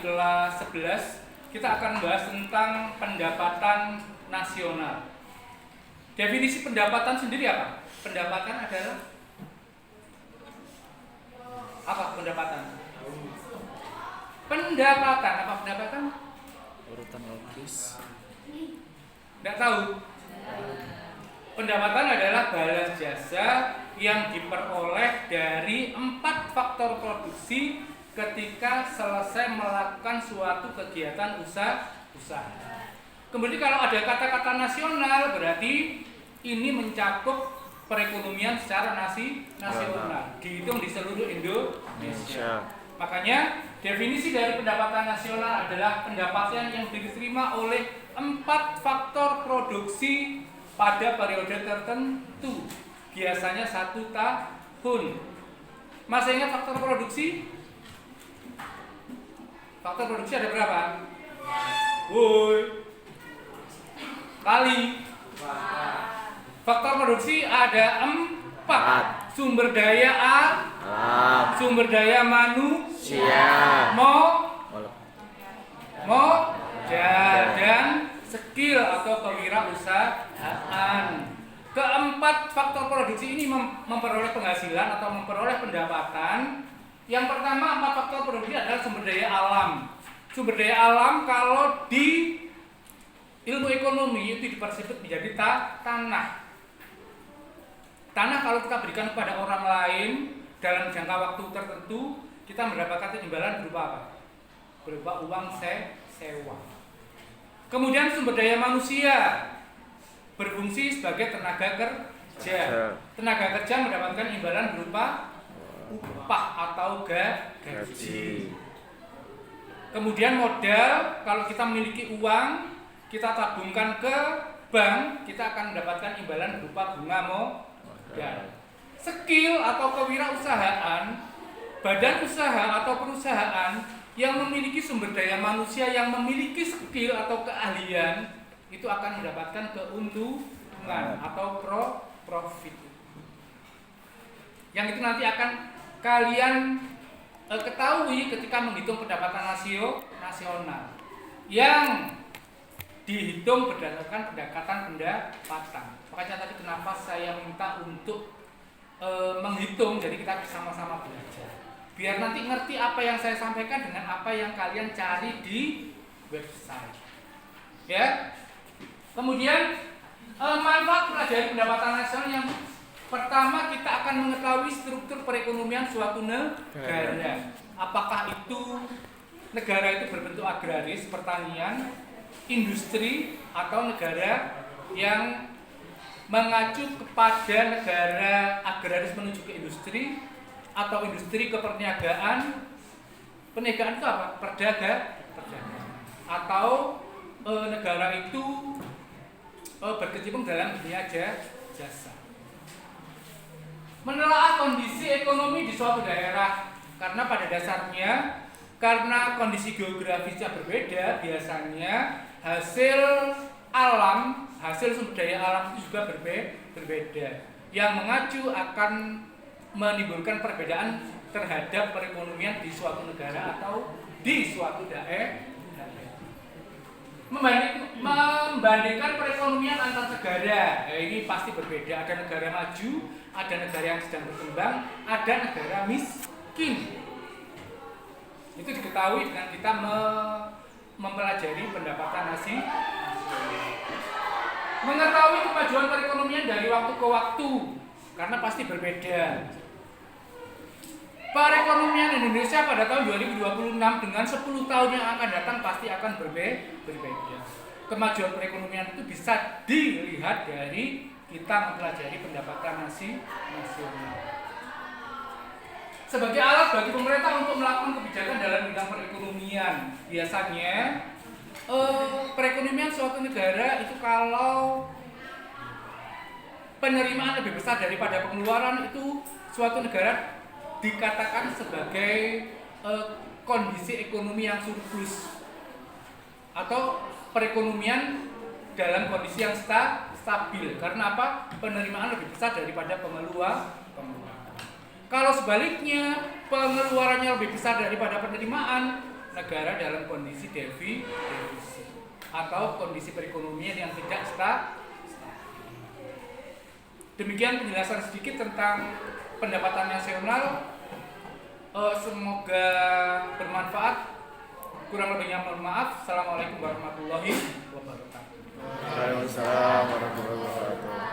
kelas 11 kita akan membahas tentang pendapatan nasional. Definisi pendapatan sendiri apa? Pendapatan adalah apa pendapatan? Pendapatan apa pendapatan? Urutan logis. Tidak tahu. Pendapatan adalah balas jasa yang diperoleh dari 4 faktor produksi ketika selesai melakukan suatu kegiatan usaha. Kemudian kalau ada kata-kata nasional berarti ini mencakup perekonomian secara nasional, dihitung di seluruh Indonesia. Makanya definisi dari pendapatan nasional adalah pendapatan yang diterima oleh 4 faktor produksi pada periode tertentu, biasanya 1 tahun. Masih ingat faktor produksi? Faktor produksi ada berapa? Woi, kali. Faktor produksi ada 4. Sumber daya alam, sumber daya manusia, modal dan skill atau kewirausahaan. Keempat faktor produksi ini memperoleh penghasilan atau memperoleh pendapatan. Yang pertama 4 faktor produksi adalah sumber daya alam. Sumber daya alam kalau di ilmu ekonomi itu dipersempit menjadi tanah. Tanah kalau kita berikan kepada orang lain dalam jangka waktu tertentu, kita mendapatkan imbalan berupa apa? Berupa uang sewa. Kemudian sumber daya manusia berfungsi sebagai tenaga kerja. Tenaga kerja mendapatkan imbalan berupa upah atau gaji. Kemudian modal, kalau kita memiliki uang, kita tabungkan ke bank, kita akan mendapatkan imbalan berupa bunga modal. Skill atau kewirausahaan, badan usaha atau perusahaan yang memiliki sumber daya manusia yang memiliki skill atau keahlian itu akan mendapatkan keuntungan atau profit. Yang itu nanti akan kalian ketahui ketika menghitung pendapatan nasional yang dihitung berdasarkan pendekatan pendapatan. Makanya tadi kenapa saya minta untuk menghitung, jadi kita bersama-sama belajar. Biar nanti ngerti apa yang saya sampaikan dengan apa yang kalian cari di website. Ya. Kemudian manfaat pelajari pendapatan nasional yang pertama, kita akan mengetahui struktur perekonomian suatu negara. Apakah itu negara itu berbentuk agraris, pertanian, industri, atau negara yang mengacu kepada negara agraris menuju ke industri, atau industri ke perniagaan. Perniagaan itu apa? Perdagangan. Atau negara itu berkecimpung dalam dunia jasa. Menelaah kondisi ekonomi di suatu daerah, karena pada dasarnya karena kondisi geografisnya berbeda, biasanya hasil sumber daya alam itu juga berbeda, yang mengacu akan menimbulkan perbedaan terhadap perekonomian di suatu negara atau di suatu daerah. Membandingkan perekonomian antar negara, ini pasti berbeda. Ada negara maju, ada negara yang sedang berkembang, ada negara miskin. Itu diketahui dengan kita mempelajari pendapatan nasional. Mengetahui kemajuan perekonomian dari waktu ke waktu, karena pasti berbeda. Perekonomian Indonesia pada tahun 2026 dengan 10 tahun yang akan datang pasti akan berbeda. Kemajuan perekonomian itu bisa dilihat dari kita mempelajari pendapatan nasional. Sebagai alat bagi pemerintah untuk melakukan kebijakan dalam bidang perekonomian, biasanya perekonomian suatu negara itu kalau penerimaan lebih besar daripada pengeluaran, itu suatu negara dikatakan sebagai kondisi ekonomi yang surplus atau perekonomian dalam kondisi yang stabil. Karena apa? Penerimaan lebih besar daripada pengeluaran. Kalau sebaliknya pengeluarannya lebih besar daripada penerimaan, negara dalam kondisi defisit atau kondisi perekonomian yang tidak stabil. Demikian penjelasan sedikit tentang pendapatan nasional. Semoga bermanfaat. Kurang lebihnya mohon maaf. Assalamualaikum warahmatullahi wabarakatuh. Waalaikumsalam warahmatullahi wabarakatuh.